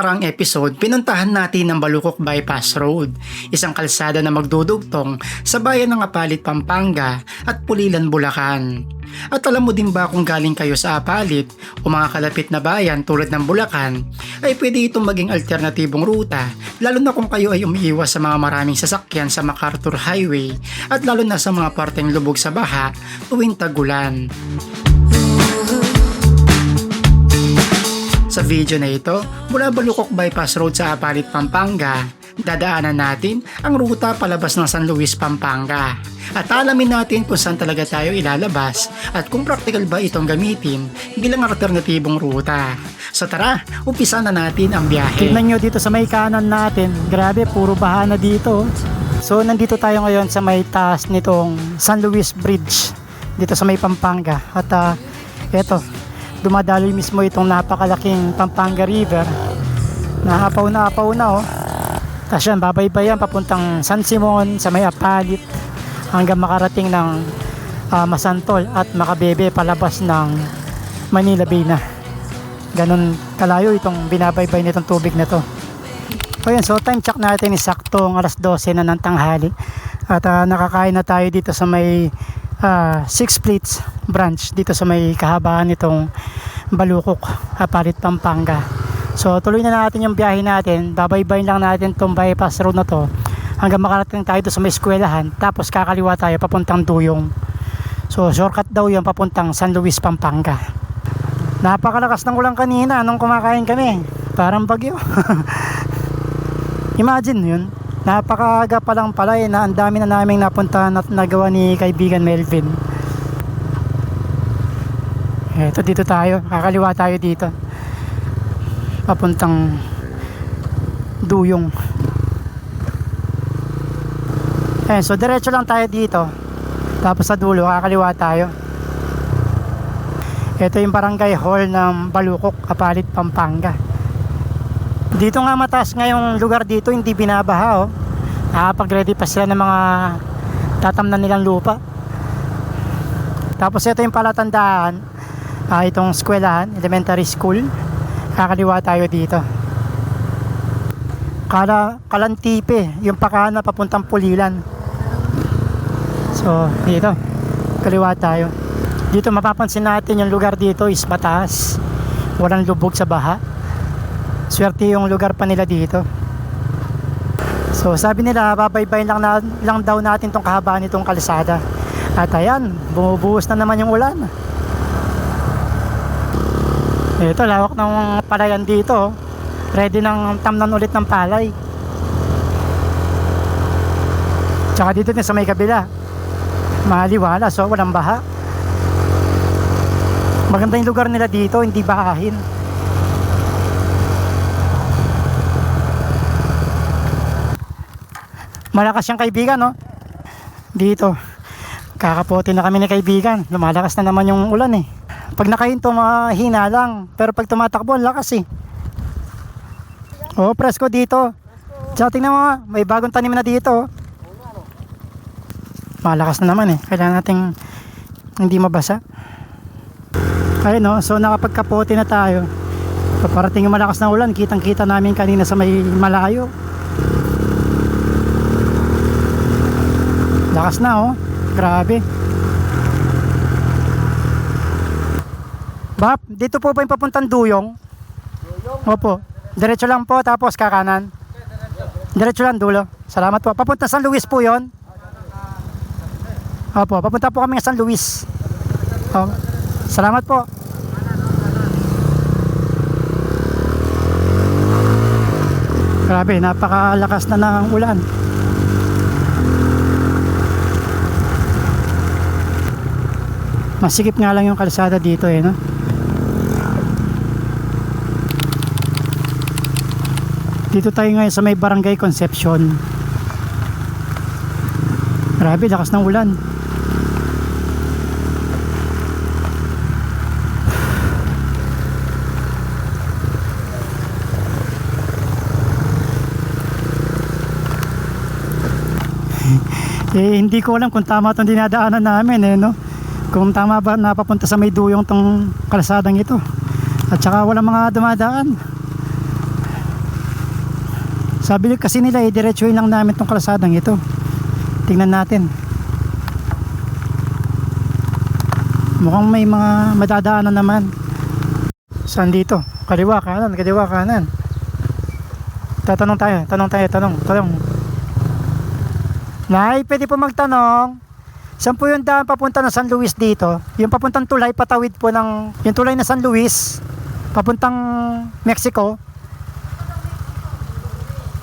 nakaraang episode, pinuntahan natin ang Balukok Bypass Road, isang kalsada na magdudugtong sa bayan ng Apalit, Pampanga at Pulilan, Bulacan. At alam mo din ba kung galing kayo sa Apalit o mga kalapit na bayan tulad ng Bulacan, ay pwede itong maging alternatibong ruta, lalo na kung kayo ay umiiwas sa mga maraming sasakyan sa MacArthur Highway at lalo na sa mga parteng lubog sa baha tuwing tag-ulan. Sa video na ito, mula Balukok Bypass Road sa Apalit, Pampanga, dadaanan natin ang ruta palabas ng San Luis, Pampanga. At alamin natin kung saan talaga tayo ilalabas at kung practical ba itong gamitin bilang alternatibong ruta. So tara, umpisa na natin ang biyahe. Tingnan nyo dito sa may kanan natin, grabe puro baha na dito. So nandito tayo ngayon sa may taas nitong San Luis Bridge dito sa may Pampanga. At eto, dumadaloy mismo itong napakalaking Pampanga River. Naapaw na oh. Tapos yan, babaybayan papuntang San Simon sa may Apalit hanggang makarating ng Masantol at Makabebe palabas ng Manila Bay na. Ganon kalayo itong binabaybay nitong tubig na to. So yan, so time check natin is saktong alas 12 na ng tanghali. At nakakain na tayo dito sa may Six Fleets branch dito sa may kahabaan nitong Balukok, Apalit, Pampanga. So tuloy na natin yung biyahe natin. Babaybayin lang natin tong bypass road na to hanggang makarating tayo sa may eskwelahan, tapos kakaliwa tayo papuntang Duyong. So shortcut daw yung papuntang San Luis, Pampanga. Napakalakas ng ulan kanina nung kumakain kami, parang bagyo. Imagine yun, napakaaga pa lang pala na ang dami na naming napuntahan at nagawa ni kaibigan Melvin. Eto, dito tayo, kakaliwa tayo dito papuntang Duyong. So diretso lang tayo dito, tapos sa dulo kakaliwa tayo. Ito yung barangay hall ng Balukok, Apalit, Pampanga. Dito nga mataas ngayong lugar dito, hindi binabaha nakapag-ready pa sila ng mga tatamnan nilang lupa. Tapos ito yung palatandaan, itong eskwelahan, elementary school. Kakaliwa tayo dito. Kalantipe, yung pakana papuntang Pulilan. So dito, kaliwa tayo. Dito mapapansin natin yung lugar dito is mataas, walang lubog sa baha. Swerte yung lugar pa nila dito. So sabi nila babaybayin lang daw natin tong kahabaan nitong kalsada. At ayan, bumubuhos na naman yung ulan. Ito, lawak ng palayan dito. Ready ng tamnan ulit ng palay. Tsaka dito din sa may kabila, maliwala, so walang baha. Maganda yung lugar nila dito, hindi bahahin. Malakas yung kaibigan, no? Dito kakapote na kami ni kaibigan, lumalakas na naman yung ulan eh. Pag nakahinto mahina lang, pero pag tumatakbo ang lakas eh. Oh, presko dito. Tsaka tingnan mo, may bagong tanim na dito. Malakas na naman eh, kailangan nating hindi mabasa. Ayun no, so nakapagkapote na tayo. Paparating yung malakas na ulan, kitang kita namin kanina sa may malayo. Lakas na oh, grabe. Bap, dito po ba yung papuntang Duyong? Opo, diretso lang po tapos kakanan. Diretso lang dulo. Salamat po. Papunta San Luis po yon. Opo, papunta po kami sa San Luis. Salamat po. Grabe, napakalakas na ng ulan. Masikip nga lang yung kalsada dito eh, no? Dito tayo ngayon sa may Barangay Concepcion. Grabe, lakas ng ulan. Hindi ko alam kung tama itong dinadaanan namin eh, no? Kung tama ba napapunta sa may Duyong tong kalsadang ito. At saka walang mga dumadaan. Sabi kasi nila diretsuhin lang namin tong kalsadang ito. Tingnan natin. Mukhang may mga madadaanan naman. Saan dito? Kaliwa, kanan, kaliwa, kanan. Tatanong tayo, tanong. Nay, pwede po magtanong. Saan po yung daan papunta ng San Luis dito? Yung papuntang tulay, patawid po ng yung tulay na San Luis, papuntang Mexico.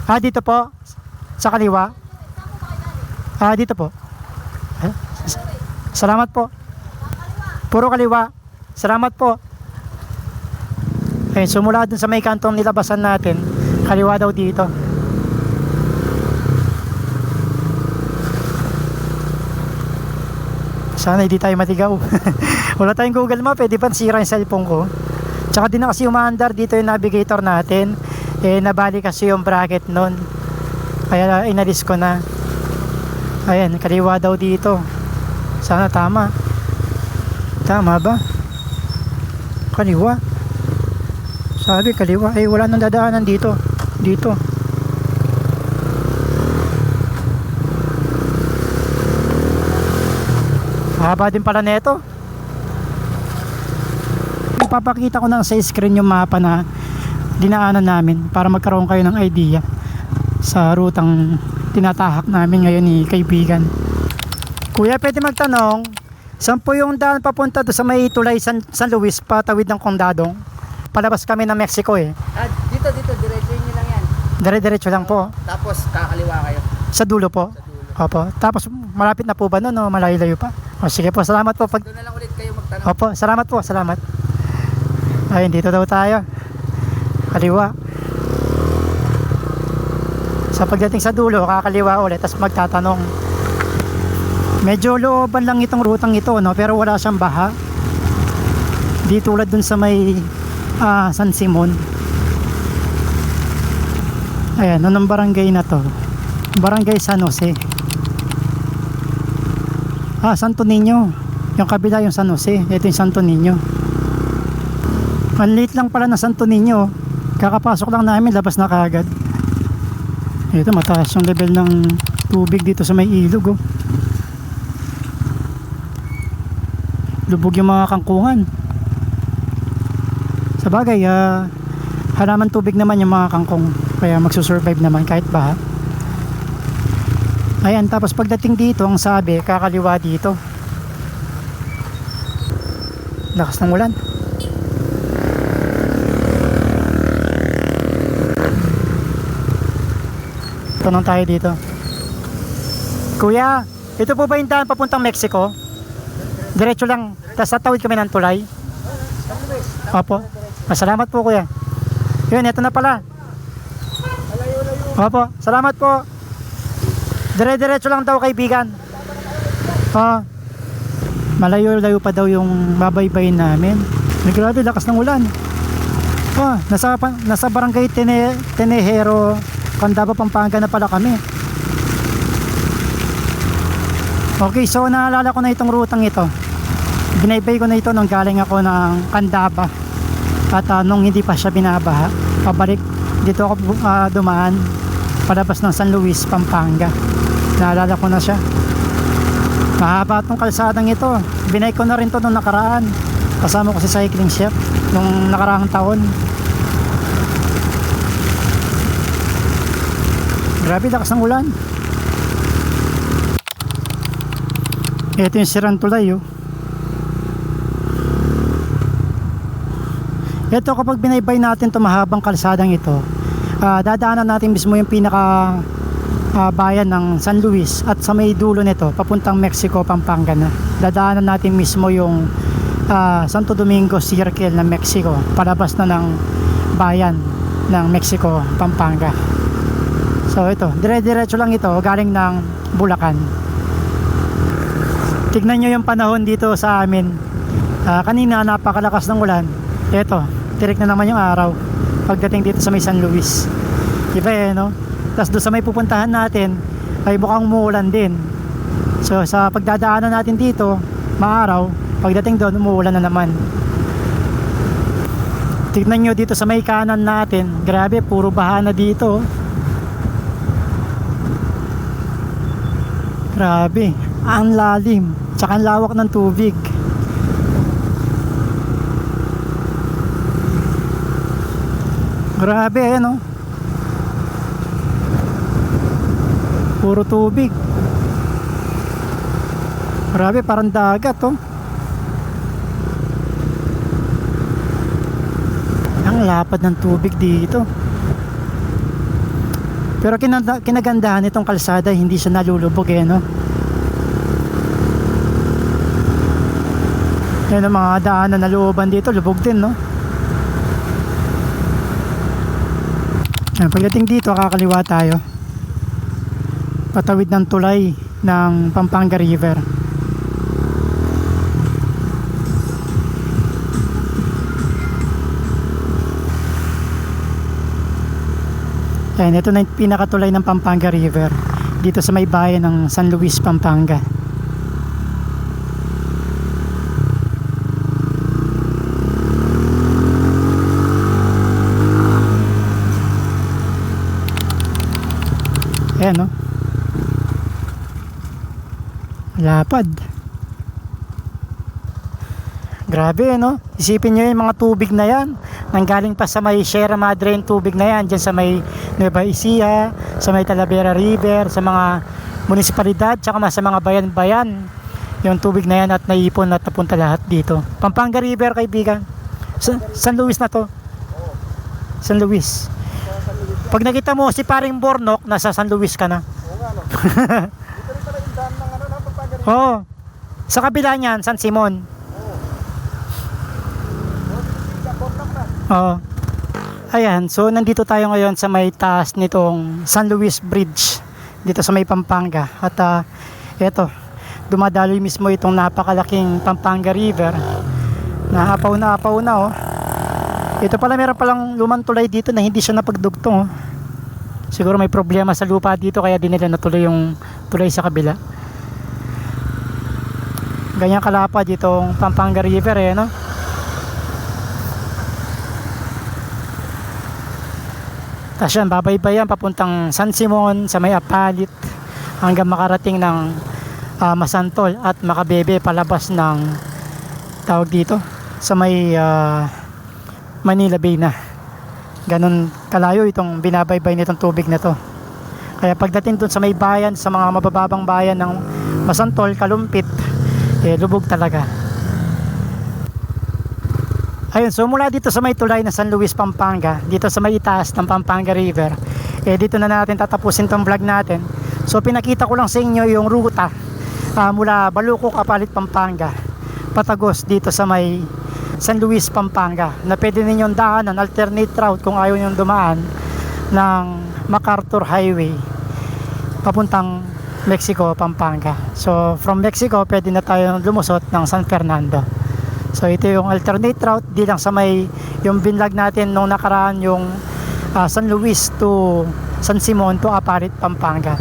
Dito po. Sa kaliwa. Dito po. Salamat po. Puro kaliwa. Salamat po. Sumula dun sa may kantong nilabasan natin, kaliwa daw dito. Sana hindi tayo matigaw. Wala tayong Google Map, di ba sira yung cellphone ko? Tsaka din na kasi umaandar dito yung navigator natin. Nabali kasi yung bracket nun, kaya inalis ko na. Ayan, kaliwa daw dito. Sana tama. Tama ba? Kaliwa. Sabi kaliwa. Wala nang dadaanan dito. Dito. Haba din pala neto. Ipapakita ko na sa screen yung mapa na dinaanan namin para magkaroon kayo ng idea sa rutang tinatahak namin ngayon ni kaibigan. Kuya, pwede magtanong, saan po yung daan papunta do sa may tulay San Luis, patawid ng Condadong? Palabas kami ng Mexico Dito, diretso nyo lang yan. Dire-diretso lang po. Tapos kakaliwa kayo. Sa dulo po? Sa dulo. Opo. Tapos malapit na po ba nun o malayo-layo pa? Sige po, salamat po. Doon na lang ulit kayo magtanong. Opo, salamat po, salamat. Ayun, dito daw tayo. Kaliwa. Sa pagdating sa dulo, kakaliwa ulit, tapos magtatanong. Medyo looban lang itong rutang ito, no? Pero wala siyang baha. Di tulad dun sa may San Simon. Ayan, anong barangay na to? Barangay San Jose. Santo Niño. Yung kabila yung San Jose. Ito yung Santo Niño. Ang liit lang pala na Santo Niño. Kakapasok lang namin, labas na kaagad. Ito, mataas yung level ng tubig dito sa may ilog. Lubog yung mga kangkungan. Sa bagay, halaman tubig naman yung mga kangkong. Kaya magsusurvive naman kahit baha. Ayan, tapos pagdating dito, ang sabi, kakaliwa dito. Lakas ng ulan. Tanong tayo dito. Kuya, ito po ba yung daan papuntang Mexico? Diretso lang, tapos tatawid kami ng tulay. Opo. Salamat po kuya. Yun, ito na pala. Opo, salamat po. Dire-diretso lang daw kaibigan. Malayo-layo pa daw yung babaybayin namin. Grabe, lakas ng ulan. Nasa barangay Tenejero, Candaba, Pampanga na pala kami. Okay, so naalala ko na itong rutang ito. Binaybay ko na ito nung galing ako ng Candaba. At nung hindi pa siya binabaha, pabalik dito ako dumaan palabas ng San Luis, Pampanga. Naalala ko na siya. Mahaba itong kalsadang ito. Binay ko na rin to nung nakaraan. Kasama ko si Cycling Chef nung nakaraang taon. Grabe, lakas ng ulan. Ito yung sirang tulay. Ito, kapag binaybay natin ito mahabang kalsadang ito, dadaanan natin mismo yung pinaka bayan ng San Luis, at sa may dulo nito papuntang Mexico, Pampanga na. Dadaanan natin mismo yung Santo Domingo Circle ng Mexico, palabas na ng bayan ng Mexico, Pampanga. So ito, dire-diretso lang ito galing ng Bulacan. Tignan nyo yung panahon dito sa amin. Kanina napakalakas ng ulan. Ito, tirik na naman yung araw pagdating dito sa may San Luis. Iba no? Tapos doon sa may pupuntahan natin ay mukhang umuulan din. So sa pagdadaanan natin dito, maaraw, pagdating doon umuulan na naman. Tignan nyo dito sa may kanan natin, grabe, puro baha na dito. Grabe, ang lalim, tsaka ang lawak ng tubig. Grabe, ayan oh. Puro tubig. Grabe, parang dagat oh. Ang lapad ng tubig dito. Pero kinagandahan itong kalsada, hindi siya nalulubog eh, no? Yan ang mga daanan na looban dito, lubog din, no? Yan, pagdating dito, kakaliwa tayo. Patawid ng tulay ng Pampanga River. Ayan, ito na yung pinakatulay ng Pampanga River dito sa may bayan ng San Luis, Pampanga. Ayan, no? Lapad. Grabe, no? Isipin nyo yung mga tubig na yan. Nanggaling pa sa may Sierra Madre yung tubig na yan. Dyan sa may Nueva Ecija, sa may Talavera River, sa mga munisipalidad, tsaka sa mga bayan-bayan. Yung tubig na yan at naipon at napunta lahat dito. Pampanga River, kaibigan. San Luis na to. San Luis. Pag nakita mo si paring Bornok, nasa San Luis ka na. Oo nga, no? Dito rin pala yung dam ng Pampanga River. Oo. Sa kabila niyan, San Simon. Oo. Ayan, so nandito tayo ngayon sa may taas nitong San Luis Bridge dito sa may Pampanga. At eto, dumadaloy mismo itong napakalaking Pampanga River. Naapaw na oh. Ito pala, meron palang lumang tulay dito na hindi siya napagdugtong oh. Siguro may problema sa lupa dito kaya din nila natuloy yung tulay sa kabila. Ganyan kalapad itong Pampanga River eh, no? Tapos yan, babaybayan papuntang San Simon sa may Apalit hanggang makarating ng Masantol at Makabebe palabas ng tawag dito sa may Manila Bay na. Ganon kalayo itong binabaybay nitong tubig na to. Kaya pagdating dun sa may bayan, sa mga mabababang bayan ng Masantol, Kalumpit, lubog talaga. Ayun, so mula dito sa may tulay na San Luis, Pampanga, dito sa may itaas ng Pampanga River, dito na natin tatapusin tong vlog natin. So pinakita ko lang sa inyo yung ruta mula Balukok, Apalit, Pampanga, patagos dito sa may San Luis, Pampanga, na pwede ninyong daanan, alternate route kung ayaw nyong dumaan ng MacArthur Highway papuntang Mexico, Pampanga. So from Mexico, pwede na tayo lumusot ng San Fernando. So ito yung alternate route, di lang sa may yung binlog natin nung nakaraan yung San Luis to San Simon to Apalit, Pampanga.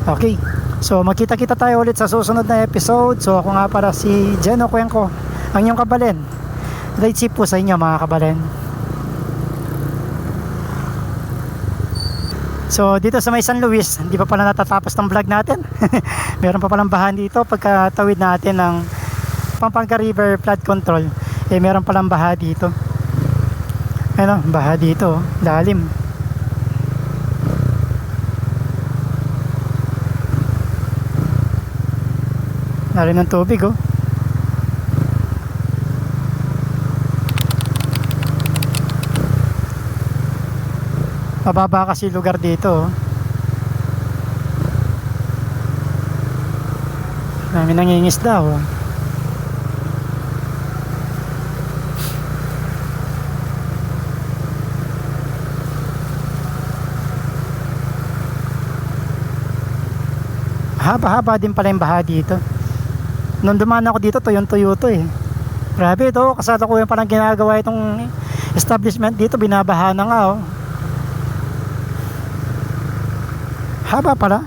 Okay, so magkita-kita tayo ulit sa susunod na episode. So ako nga para si Jeno Cuenco, ang inyong kabalen. Right safe po sa inyo mga kabalen. So dito sa may San Luis, hindi pa pala natatapos ng vlog natin. Meron pa palang bahan dito pagkatawid natin ng Pampanga River flood control. Meron palang baha dito. Ano, baha dito, lalim. Lalim ng tubig oh. Mababa kasi lugar dito oh. Dami nangingisda oh. Haba-haba din pala yung baha dito. Nung dumaan ako dito, tuyong-tuyo to eh. Grabe ito, kasada ko yung parang ginagawa itong establishment dito, binabaha na nga oh. Haba pala.